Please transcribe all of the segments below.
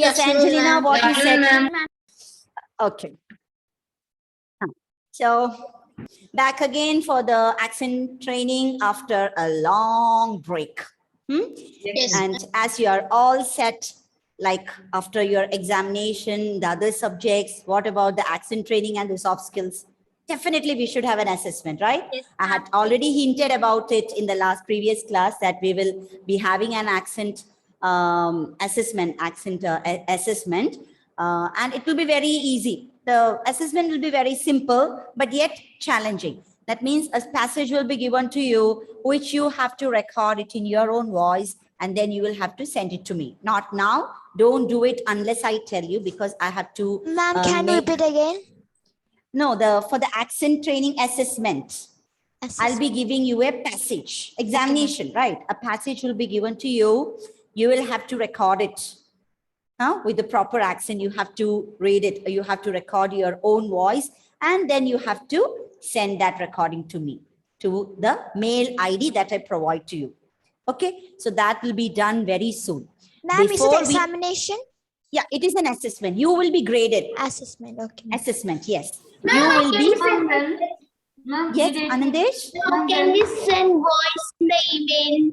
Yes, Angelina, what you said. Ma'am. Okay. So back again for the accent training after a long break. Yes. And as you are all set, like after your examination, the other subjects, what about the accent training and the soft skills? Definitely we should have an assessment, right? Yes. I had already hinted about it in the last previous class that we will be having an accent assessment, assessment, and it will be very easy. The assessment will be very simple, but yet challenging. That means a passage will be given to you, which you have to record it in your own voice, and then you will have to send it to me. Not now. Don't do it unless I tell you, because I have to. Ma'am, can you repeat again? No, for the accent training assessment. I'll be giving you a passage, examination, right? A passage will be given to you. You will have to record it. With the proper accent, you have to read it. You have to record your own voice, and then you have to send that recording to me, to the mail ID that I provide to you. Okay, so that will be done very soon. Ma'am, is it examination? Yeah, it is an assessment. You will be graded. Assessment, okay. Assessment, yes. You will be. Yes, Anandesh? Can we send voice in the email?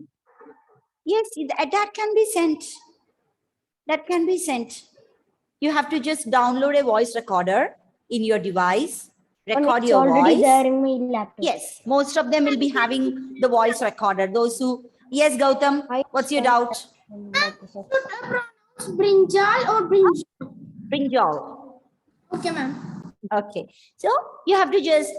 Yes, that can be sent. That can be sent. You have to just download a voice recorder in your device, record your voice. There in my laptop. Yes, most of them will be having the voice recorder. Those who, yes, Gautam, what's your doubt? Brinjal or brinjal? Brinjal. Okay, ma'am. Okay, so you have to just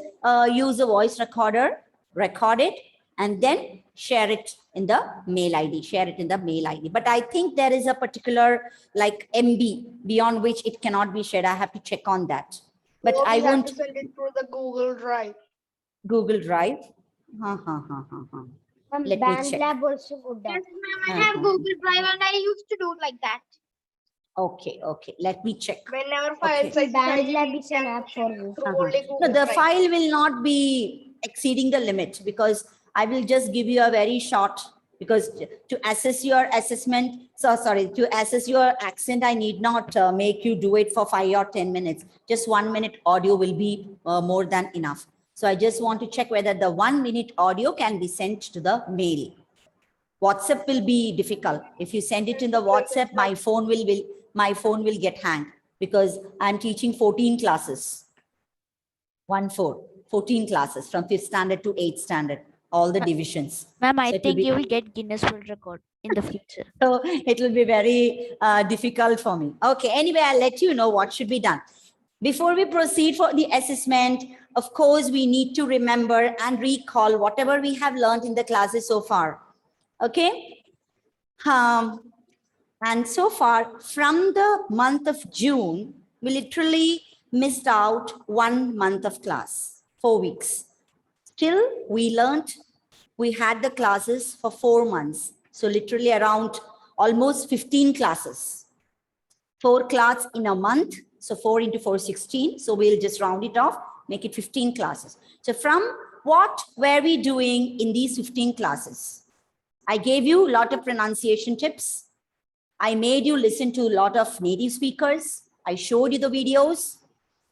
use a voice recorder, record it, and then share it in the mail ID, share it in the mail ID. But I think there is a particular like MB beyond which it cannot be shared. I have to check on that. But I won't. To send it through the Google Drive. Google Drive. Let me check. Lab also good. Yes, ma'am, I have Google Drive and I used to do it like that. Okay, let me check. Whenever files Okay. Band lab is an app for you. No, the file will not be exceeding the limit, because I will just give you a very short, because to assess your assessment, to assess your accent, I need not make you do it for 5 or 10 minutes. Just 1 minute audio will be more than enough. So I just want to check whether the 1 minute audio can be sent to the mail. WhatsApp will be difficult. If you send it in the WhatsApp, my phone will get hanged, because I'm teaching 14 classes. 14 classes from 5th standard to 8th standard, all the divisions. Ma'am, I So think you will get Guinness World Record in the future. So it will be very difficult for me. Okay, anyway, I'll let you know what should be done. Before we proceed for the assessment, of course, we need to remember and recall whatever we have learned in the classes so far. Okay? And so far, from the month of June, we literally missed out 1 month of class, 4 weeks. Still, we had the classes for 4 months. So literally around almost 15 classes. 4 classes in a month. So 4 into 4, 16. So we'll just round it off, make it 15 classes. So from what were we doing in these 15 classes? I gave you a lot of pronunciation tips. I made you listen to a lot of native speakers. I showed you the videos.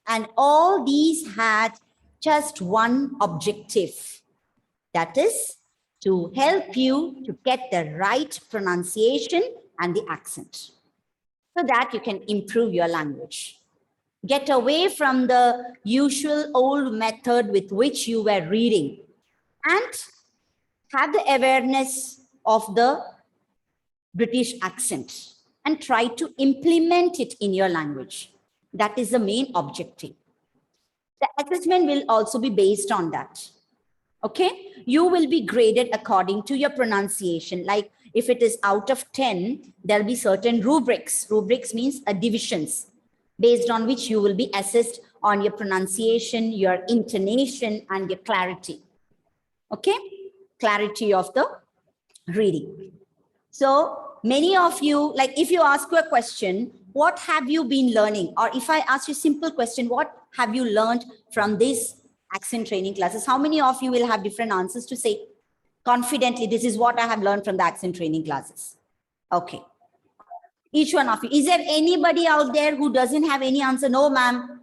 And all these had just one objective. That is to help you to get the right pronunciation and the accent, so that you can improve your language. Get away from the usual old method with which you were reading, and have the awareness of the British accent and try to implement it in your language. That is the main objective. The assessment will also be based on that. Okay, you will be graded according to your pronunciation. Like if it is out of 10, there'll be certain rubrics. Rubrics means divisions, based on which you will be assessed on your pronunciation, your intonation, and your clarity. Okay, clarity of the reading. So many of you, like if you ask you a question, what have you been learning? Or if I ask you a simple question, what have you learned from this accent training classes? How many of you will have different answers to say confidently, this is what I have learned from the accent training classes? Okay. Each one of you. Is there anybody out there who doesn't have any answer? No, ma'am.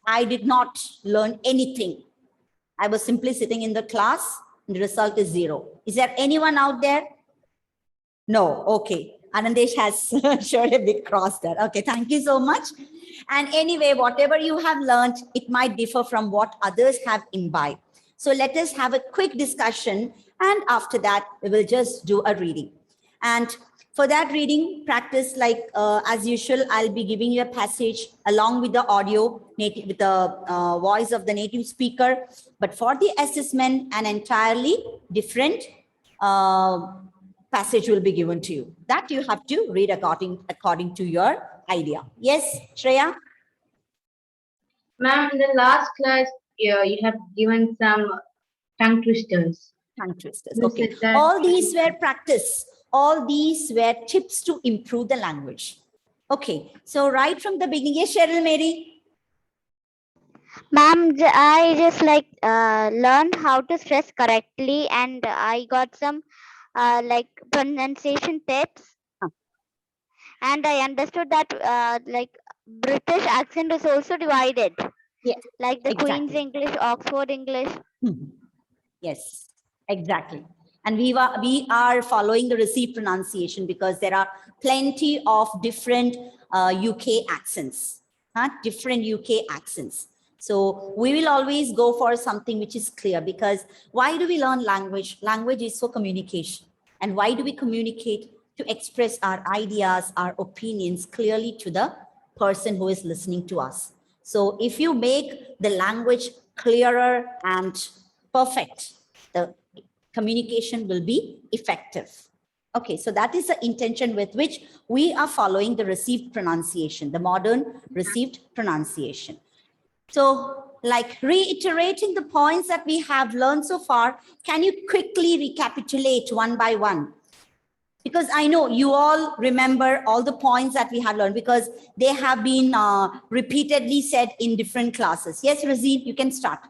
I did not learn anything. I was simply sitting in the class and the result is 0. Is there anyone out there? No. Okay. Anandesh has showed a big cross there. Okay. Thank you so much. And anyway, whatever you have learned, it might differ from what others have imbibed. So let us have a quick discussion. And after that, we will just do a reading. And for that reading practice, like as usual, I'll be giving you a passage along with the audio, with the voice of the native speaker. But for the assessment, an entirely different passage will be given to you. That you have to read according to your idea. Yes, Shreya? Ma'am, in the last class, you have given some tongue twisters. Tongue twisters. You Okay. said that- All these were practice. All these were tips to improve the language. Okay. So right from the beginning, yes, Cheryl Mary. Ma'am, I just learned how to stress correctly, and I got some pronunciation tips. Huh. And I understood that British accent is also divided. Yes, Like the exactly. Queen's English, Oxford English. Yes, exactly. And we are following the received pronunciation because there are plenty of different UK accents, different UK accents. So we will always go for something which is clear, because why do we learn language? Language is for communication. And why do we communicate? To express our ideas, our opinions clearly to the person who is listening to us. So if you make the language clearer and perfect, the communication will be effective. Okay, so that is the intention with which we are following the received pronunciation, the modern received pronunciation. So, like reiterating the points that we have learned so far, can you quickly recapitulate one by one? Because I know you all remember all the points that we have learned, because they have been repeatedly said in different classes. Yes, Razeen, you can start.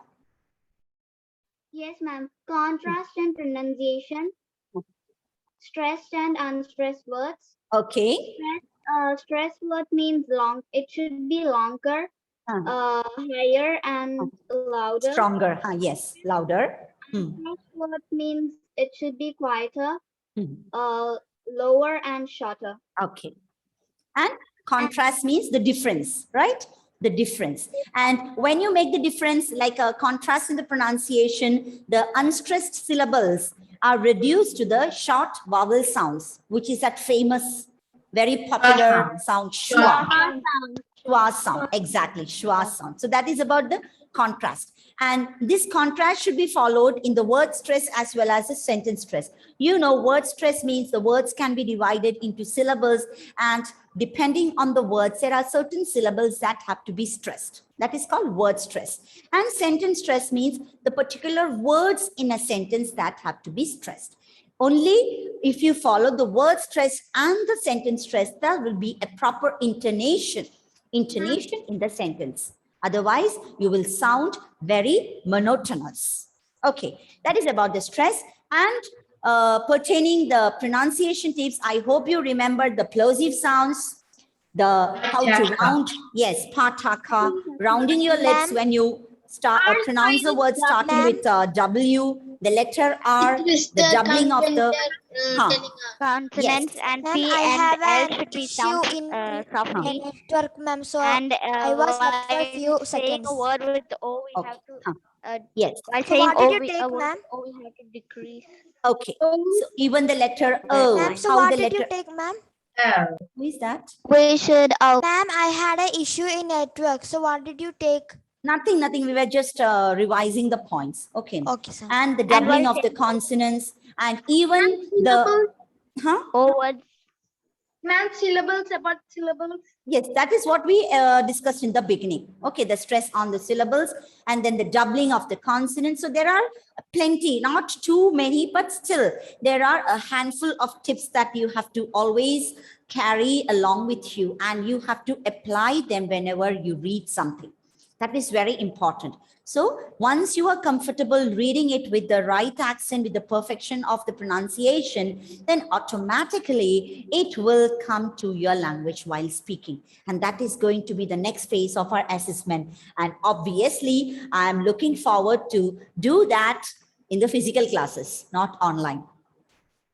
Yes, ma'am. Contrast and pronunciation. Stressed and unstressed words. Okay. Stressed word means long. It should be longer, higher and louder. Stronger. Yes, louder. Stressed word means it should be quieter, Hmm. lower and shorter. Okay. And contrast means the difference, right? The difference. And when you make the difference, like a contrast in the pronunciation, the unstressed syllables are reduced to the short vowel sounds, which is that famous, very popular sound, schwa. Schwa sound, exactly, schwa sound. So that is about the contrast. And this contrast should be followed in the word stress as well as the sentence stress. You know, word stress means the words can be divided into syllables, and depending on the words, there are certain syllables that have to be stressed. That is called word stress. And sentence stress means the particular words in a sentence that have to be stressed. Only if you follow the word stress and the sentence stress, there will be a proper intonation in the sentence. Otherwise, you will sound very monotonous. Okay, that is about the stress. And pertaining the pronunciation tips, I hope you remember the plosive sounds, the how to round, yes, pataka, rounding your lips when you start pronounce the word starting with W, the letter R, the doubling of the Consonants and Ma'am, P I have and L an should be issue sounded in softly. network, ma'am. So And I was left for a while few saying seconds. a word with O, we have Okay. to, Yes. while So saying what did O, you a take, word ma'am? with O, we have to decrease. Okay, so even the letter O, Ma'am, so how what the did you letter, take, ma'am? who is that? We should Ma'am, I had an issue in network. So what did you take? Nothing, we were just revising the points. Okay. Okay, sir. And the And doubling while of the consonants, and even the, O words. Ma'am, syllables about syllables. yes, that is what we discussed in the beginning. Okay, the stress on the syllables and then the doubling of the consonants. So there are plenty, not too many, but still there are a handful of tips that you have to always carry along with you, and you have to apply them whenever you read something. That is very important. So once you are comfortable reading it with the right accent, with the perfection of the pronunciation, then automatically it will come to your language while speaking. And that is going to be the next phase of our assessment. And obviously, I'm looking forward to do that in the physical classes, not online.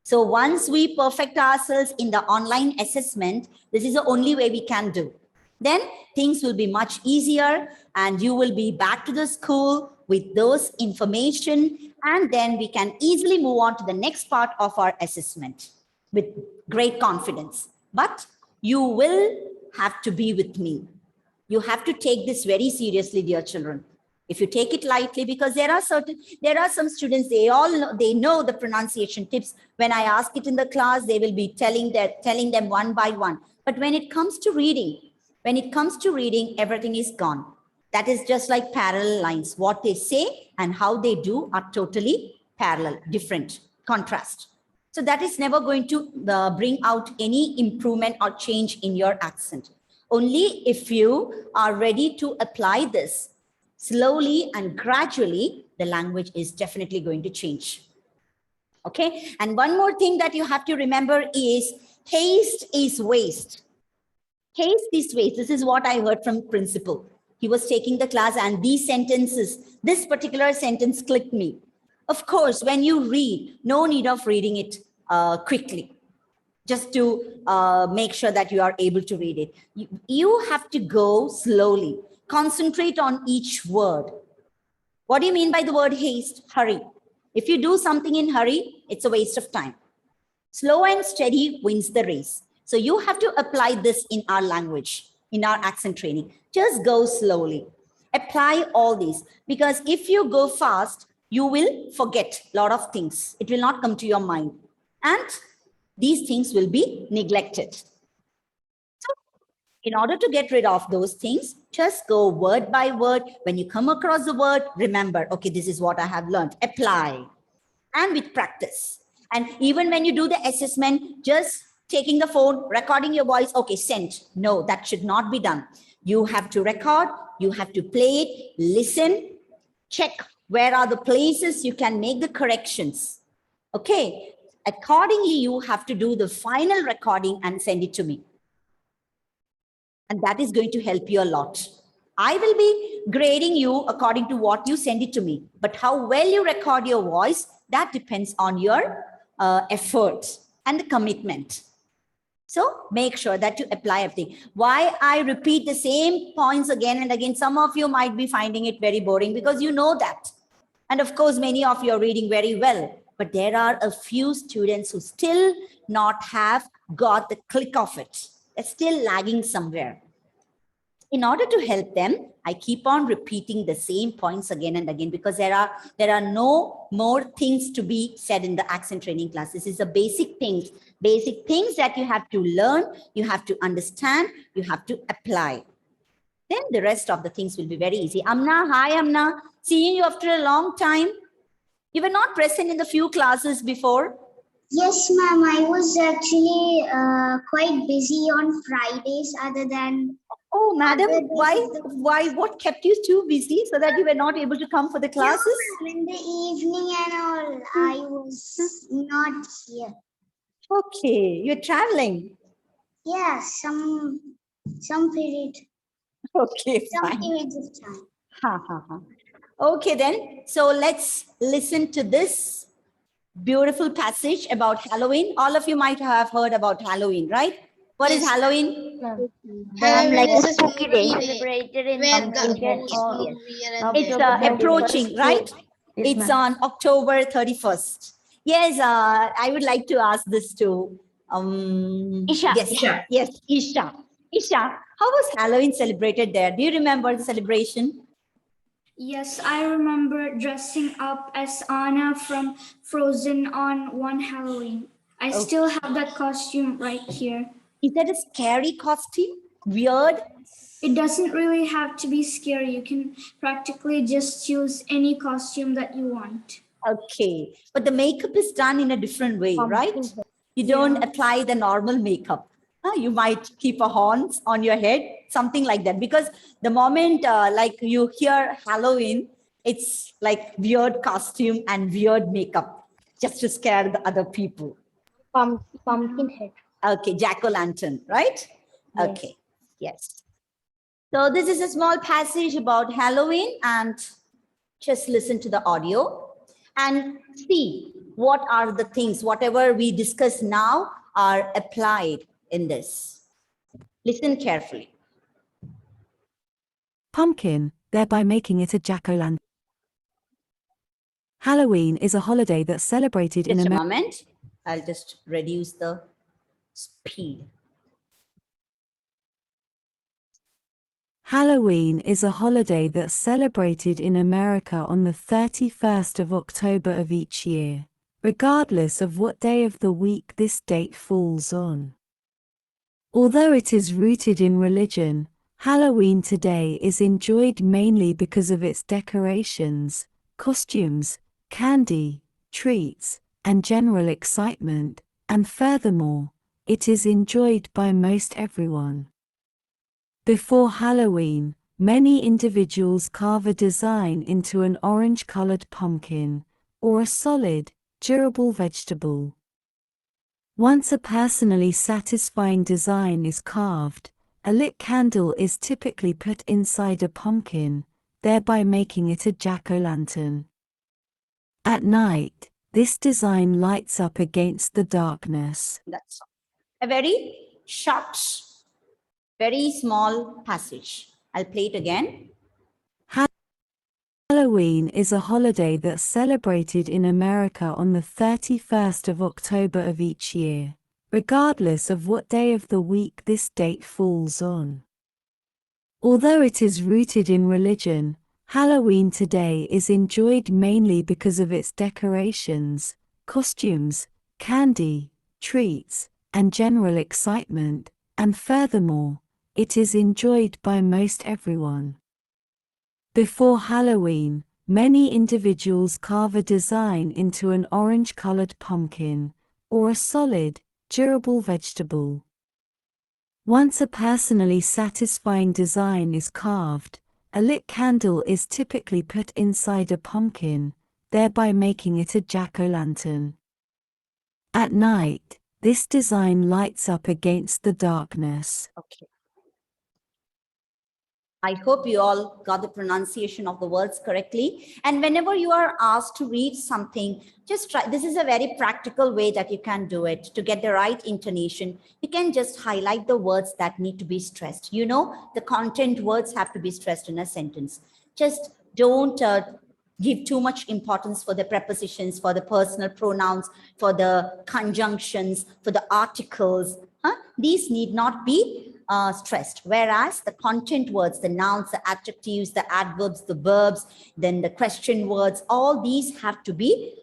So once we perfect ourselves in the online assessment, this is the only way we can do. Then things will be much easier and you will be back to the school with those information, and then we can easily move on to the next part of our assessment with great confidence. But you will have to be with me. You have to take this very seriously, dear children. If you take it lightly, because there are some students, they know the pronunciation tips. When I ask it in the class, they will be telling them one by one. But when it comes to reading, everything is gone. That is just like parallel lines. What they say and how they do are totally parallel, different, contrast. So that is never going to bring out any improvement or change in your accent. Only if you are ready to apply this slowly and gradually, the language is definitely going to change. Okay. And one more thing that you have to remember is haste is waste. Haste is waste. This is what I heard from principal. He was taking the class and these sentences, this particular sentence clicked me. Of course, when you read, no need of reading it quickly, just to make sure that you are able to read it. You have to go slowly. Concentrate on each word. What do you mean by the word haste? Hurry. If you do something in hurry, it's a waste of time. Slow and steady wins the race. So you have to apply this in our language, in our accent training. Just go slowly. Apply all these, because if you go fast, you will forget a lot of things. It will not come to your mind. And these things will be neglected. So in order to get rid of those things, just go word by word. When you come across the word, remember, okay, this is what I have learned. Apply. And with practice. And even when you do the assessment, just taking the phone, recording your voice, okay, send. No, that should not be done. You have to record, you have to play it, listen, check where are the places you can make the corrections. Okay, accordingly, you have to do the final recording and send it to me. And that is going to help you a lot. I will be grading you according to what you send it to me. But how well you record your voice, that depends on your effort and the commitment. So make sure that you apply everything. Why I repeat the same points again and again, some of you might be finding it very boring because you know that. And of course, many of you are reading very well. But there are a few students who still not have got the click of it. They're still lagging somewhere. In order to help them, I keep on repeating the same points again and again, because there are no more things to be said in the accent training class. This is the basic things that you have to learn, you have to understand, you have to apply. Then the rest of the things will be very easy. Amna, hi Amna, seeing you after a long time. You were not present in the few classes before. Yes, ma'am. I was actually quite busy on Fridays other than... Oh, madam, why, what kept you too busy so that you were not able to come for the classes? No, in the evening and all, I was not here. Okay, you're traveling. Yeah, some period. Okay, Some fine. periods of time. Ha, ha, ha. Okay, then. So let's listen to this beautiful passage about Halloween. All of you might have heard about Halloween, right? What is Halloween? Halloween like is a a spooky movie day. Celebrated in Where America ghosts or will wear and It's decorate. approaching, right? It's on October 31st. Yes, I would like to ask this to Isha. Yes, Isha. Isha, how was Halloween celebrated there? Do you remember the celebration? Yes, I remember dressing up as Anna from Frozen on one Halloween. I still have that costume right here. Is that a scary costume? Weird? It doesn't really have to be scary. You can practically just choose any costume that you want. Okay, but the makeup is done in a different way, right? You don't apply the normal makeup. You might keep a horns on your head, something like that. Because the moment like you hear Halloween, it's like weird costume and weird makeup just to scare the other people. Pumpkin head. Okay, jack-o'-lantern, right? Yes. Okay, yes. So this is a small passage about Halloween, and just listen to the audio and see what are the things, whatever we discuss now are applied in this. Listen carefully. Pumpkin, thereby making it a jack-o'-lantern. Halloween is a holiday that's celebrated in Just a America. moment. I'll just reduce the speed. Halloween is a holiday that's celebrated in America on the 31st of October of each year, regardless of what day of the week this date falls on. Although it is rooted in religion, Halloween today is enjoyed mainly because of its decorations, costumes, candy, treats, and general excitement, and furthermore, it is enjoyed by most everyone. Before Halloween, many individuals carve a design into an orange-colored pumpkin, or a solid, durable vegetable. Once a personally satisfying design is carved, a lit candle is typically put inside a pumpkin, thereby making it a jack-o'-lantern. At night, this design lights up against the darkness. That's a very short, very small passage. I'll play it again. Halloween is a holiday that's celebrated in America on the 31st of October of each year, regardless of what day of the week this date falls on. Although it is rooted in religion, Halloween today is enjoyed mainly because of its decorations, costumes, candy, treats, and general excitement, and furthermore, it is enjoyed by most everyone. Before Halloween, many individuals carve a design into an orange-colored pumpkin, or a solid, durable vegetable. Once a personally satisfying design is carved, a lit candle is typically put inside a pumpkin, thereby making it a jack-o'-lantern. At night, this design lights up against the darkness. Okay. I hope you all got the pronunciation of the words correctly. And whenever you are asked to read something, just try. This is a very practical way that you can do it to get the right intonation. You can just highlight the words that need to be stressed. You know, the content words have to be stressed in a sentence. Just don't give too much importance for the prepositions, for the personal pronouns, for the conjunctions, for the articles. These need not be stressed, whereas the content words, the nouns, the adjectives, the adverbs, the verbs, then the question words, all these have to be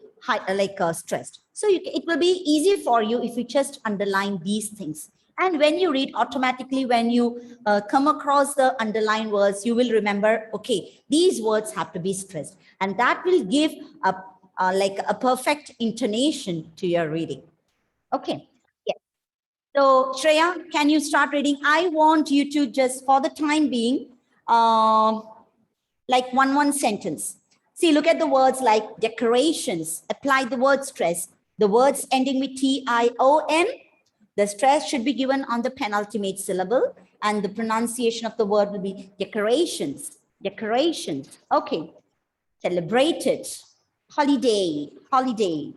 stressed. So it will be easy for you if you just underline these things. And when you read, automatically when you come across the underlined words, you will remember, okay, these words have to be stressed. And that will give a perfect intonation to your reading. Okay. So Shreya, can you start reading? I want you to just, for the time being, like one sentence. See, look at the words like decorations. Apply the word stress. The words ending with T-I-O-N, the stress should be given on the penultimate syllable, and the pronunciation of the word will be decorations. Decorations. Okay. Celebrated. Holiday. Holiday.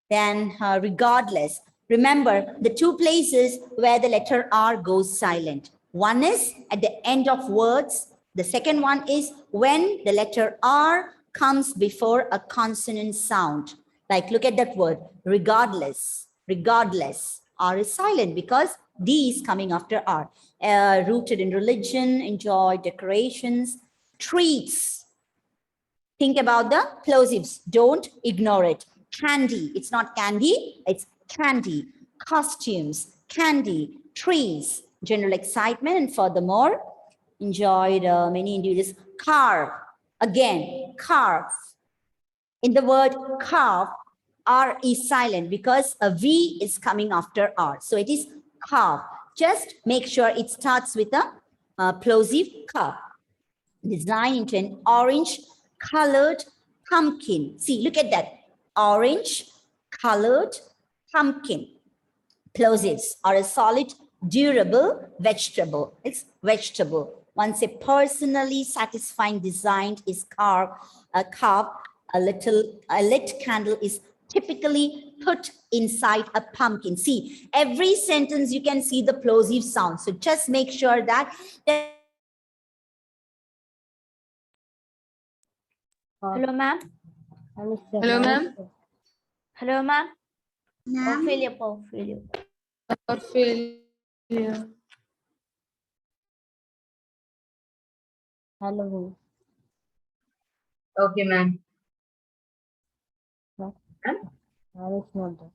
Then regardless. Remember the two places where the letter R goes silent. One is at the end of words. The second one is when the letter R comes before a consonant sound. Like look at that word, regardless. Regardless. R is silent because D is coming after R. Rooted in religion, enjoy decorations, treats. Think about the plosives. Don't ignore it. Candy. It's not candy. It's candy. Costumes. Candy. Trees. General excitement. And furthermore, enjoyed many individuals. Carve. Again, carve. In the word carve, R is silent because a V is coming after R. So it is carve. Just make sure it starts with a plosive curve. Design into an orange colored pumpkin. See, look at that. Orange colored pumpkin. Plosives are a solid, durable vegetable. It's vegetable. Once a personally satisfying design is carved, a lit candle is typically put inside a pumpkin. See, every sentence you can see the plosive sound. So just make sure that Hello, ma'am. Hello, ma'am. Hello, ma'am. Ma'am, Ophelia. Failure. Hello. Okay, ma'am. What? Ma'am? That is not that.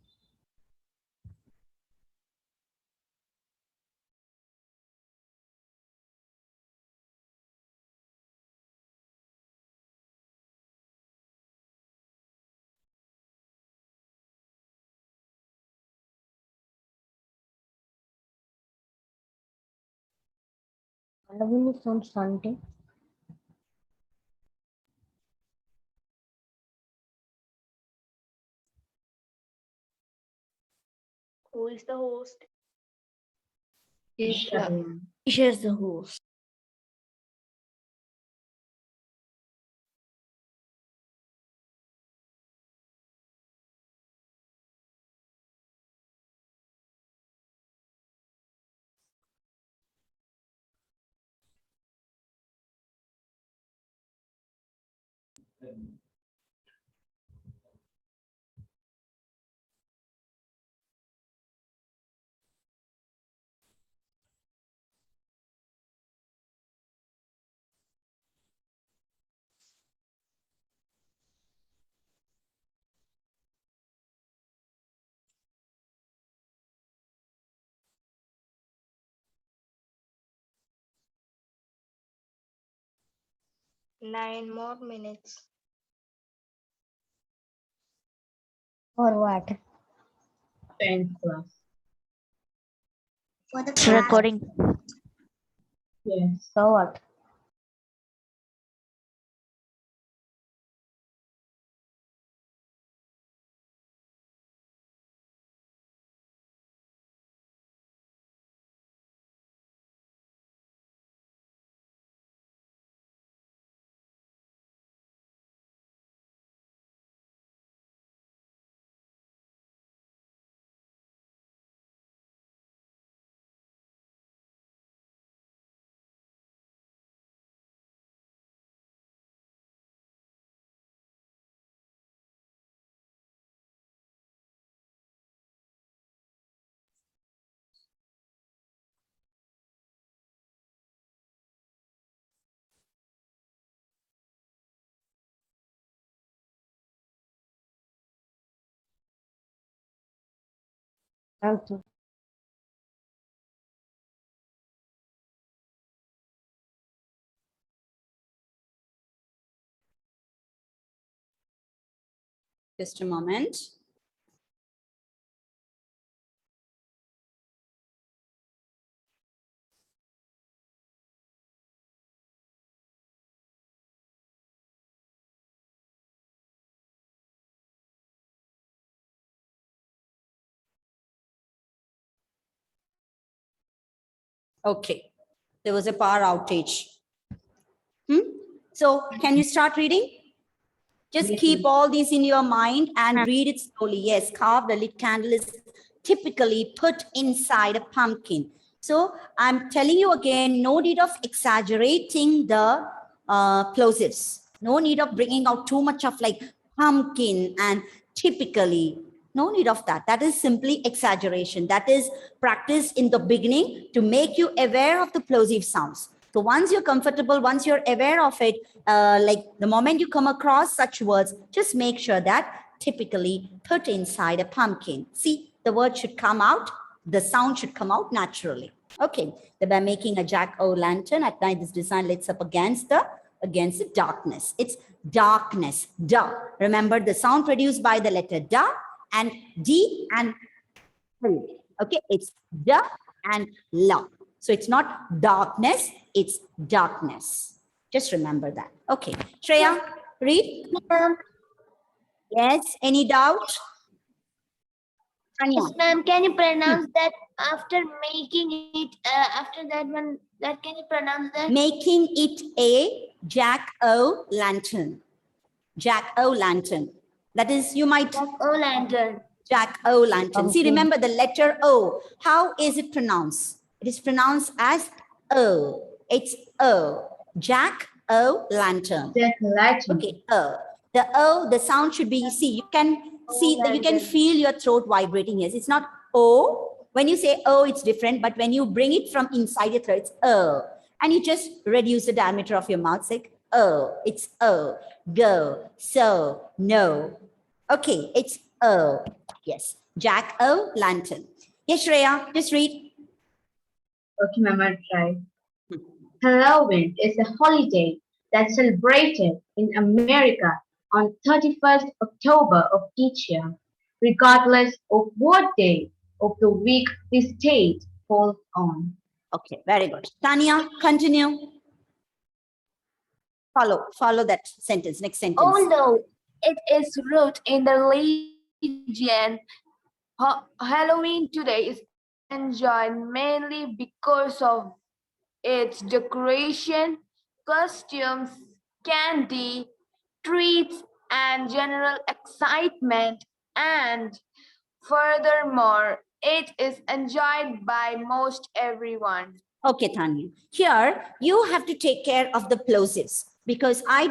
Halloween is on Sunday. Who is the host? Isha. Isha is the host. Nine more minutes. For what? 10th class. for the It's class. recording. Yes. So what? Thank you. just a moment. Okay, there was a power outage. So can you start reading? Just Yes, keep ma'am. all these in your mind and read it slowly. Yes, carved a lit candle is typically put inside a pumpkin. So I'm telling you again, no need of exaggerating the plosives. No need of bringing out too much of like pumpkin and typically. No need of that. That is simply exaggeration. That is practice in the beginning to make you aware of the plosive sounds. So once you're comfortable, once you're aware of it, like the moment you come across such words, just make sure that typically put inside a pumpkin. See, the word should come out, the sound should come out naturally. Okay, then by making a jack-o'-lantern at night, this design lights up against the darkness. It's darkness, da. Remember the sound produced by the letter da and D and L. Okay, it's da and la. So it's not darkness, it's darkness. Just remember that. Okay, Shreya, read. Yes, any doubt? Tanya. Yes, ma'am. Can you pronounce that after making it? After that one, that can you pronounce that? Making it a jack-o'-lantern. Jack-o'-lantern. That is, you might Jack-o'-lantern. Jack-o'-lantern. See, remember the letter O. How is it pronounced? It is pronounced as O. It's O. Jack-o'-lantern. Jack-o'-lantern. Okay, O. The O, the sound should be, see, you can see that you can feel your throat vibrating. Yes, it's not O. When you say O, it's different, but when you bring it from inside your throat, it's O. And you just reduce the diameter of your mouth, like O. It's O. Go, so, no. Okay, it's O. Yes, Jack-o'-lantern. Yes, Shreya, just read. Okay, ma'am, I'll try. Halloween is a holiday that's celebrated in America on 31st October of each year, regardless of what day of the week this date falls on. Okay, very good. Tanya, continue. Follow that sentence, next sentence. Although it is rooted in the religion, Halloween today is enjoyed mainly because of its decoration, costumes, candy, treats, and general excitement. And furthermore, it is enjoyed by most everyone. Okay, Tanya. Here, you have to take care of the plosives because I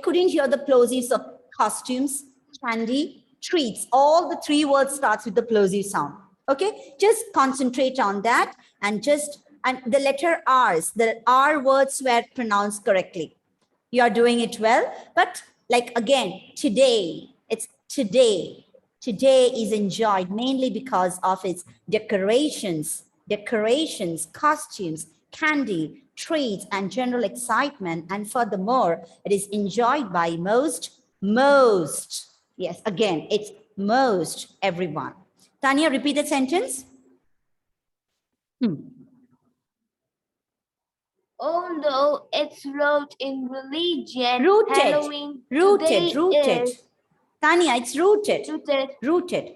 couldn't hear the plosives of costumes, candy, treats. All the three words starts with the plosive sound. Okay, just concentrate on that and the letter R's, the R words were pronounced correctly. You are doing it well, but like again, today, it's today. Today is enjoyed mainly because of its decorations, costumes, candy, treats, and general excitement. And furthermore, it is enjoyed by most. Yes, again, it's most everyone. Tanya, repeat the sentence. Although it's rooted in religion, Rooted. Halloween Rooted. today is Tanya, it's rooted. rooted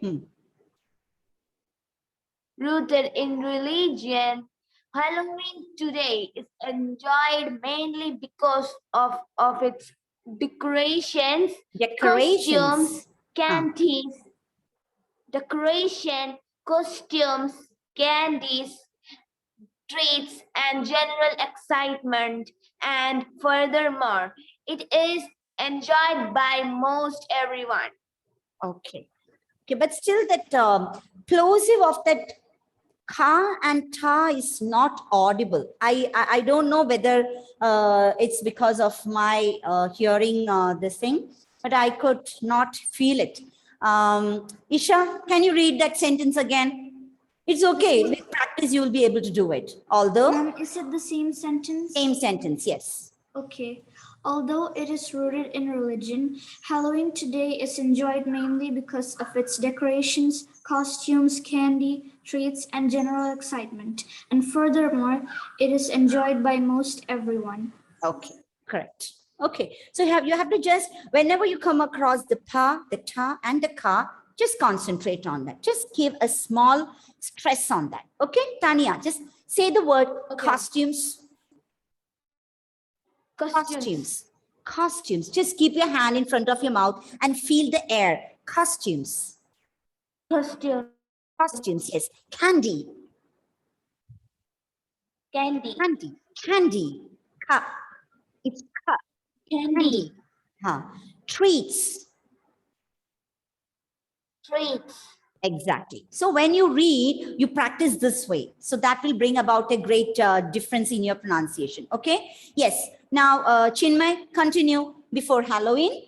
in religion. Halloween today is enjoyed mainly because of its decorations, costumes, candies, treats, and general excitement. And furthermore, it is enjoyed by most everyone. Okay, but still that plosive of that ka and ta is not audible. I don't know whether it's because of my hearing this thing, but I could not feel it. Isha, can you read that sentence again? It's okay. With practice, you will be able to do it. Although. Is it the same sentence? Same sentence, yes. Okay. Although it is rooted in religion, Halloween today is enjoyed mainly because of its decorations, costumes, candy, treats, and general excitement. And furthermore, it is enjoyed by most everyone. Okay, correct. Okay, so you have to just, whenever you come across the pa, the ta, and the ka, just concentrate on that. Just give a small stress on that. Okay, Tanya, just say the word costumes. Costumes. Just keep your hand in front of your mouth and feel the air. Costumes. Costumes, yes. Candy. Cup. It's cup. Candy. Treats. Exactly. So when you read, you practice this way. So that will bring about a great difference in your pronunciation. Okay. Yes. Now, Chinmay, continue before Halloween.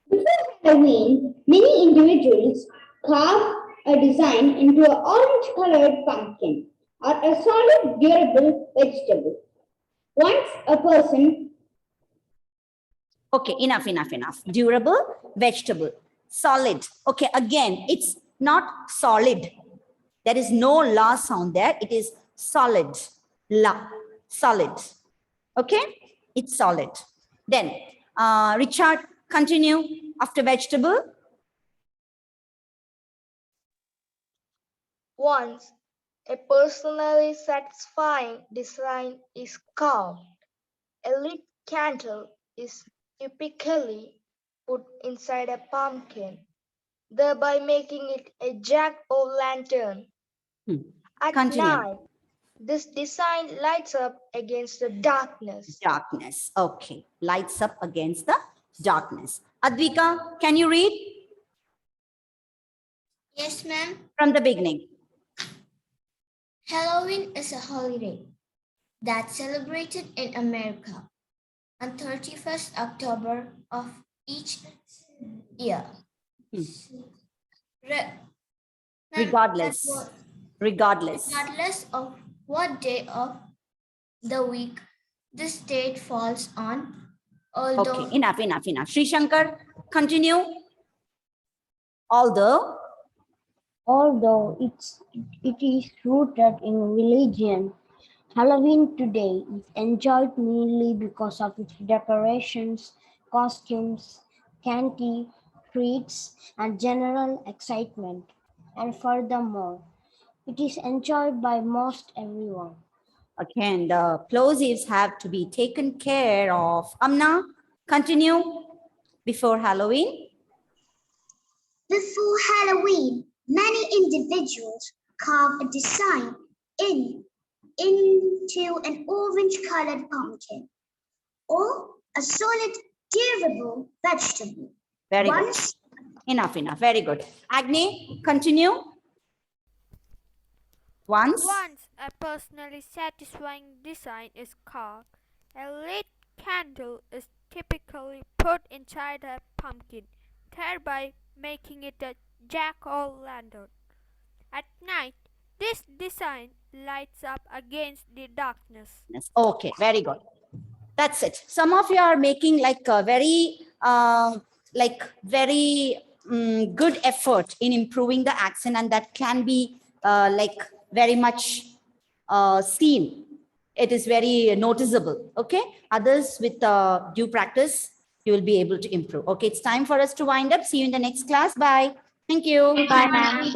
Before Halloween, many individuals carve a design into an orange-colored pumpkin or a solid, durable vegetable. Once a person... Okay, enough. Durable, vegetable, solid. Okay, again, it's not solid. There is no la sound there. It is solid. La, solid. Okay, it's solid. Then, Richard, continue after vegetable. Once a personally satisfying design is carved, a lit candle is typically put inside a pumpkin, thereby making it a jack-o'-lantern. At Continue. night, this design lights up against the darkness. Darkness. Okay, lights up against the darkness. Advika, can you read Yes, ma'am. from the beginning? Halloween is a holiday that's celebrated in America on 31st October of each year. Re- Regardless. that was- Regardless. Regardless of what day of the week this date falls on, although Okay, enough. Sri Shankar, continue. Although it is rooted in religion, Halloween today is enjoyed mainly because of its decorations, costumes, candy, treats, and general excitement. And furthermore, it is enjoyed by most everyone. again, the plosives have to be taken care of. Amna, continue before Halloween. Before Halloween, many individuals carve a design into an orange-colored pumpkin or a solid, durable vegetable. Very Once good. Enough. Very good. Agni, continue. Once. Once a personally satisfying design is carved, a lit candle is typically put inside a pumpkin, thereby making it a jack-o'-lantern. At night, this design lights up against the darkness. Okay, very good. That's it. Some of you are making like a very good effort in improving the accent, and that can be like very much seen. It is very noticeable. Okay. Others with due practice, you will be able to improve. Okay. It's time for us to wind up. See you in the next class. Bye. Thank you. Bye, ma'am.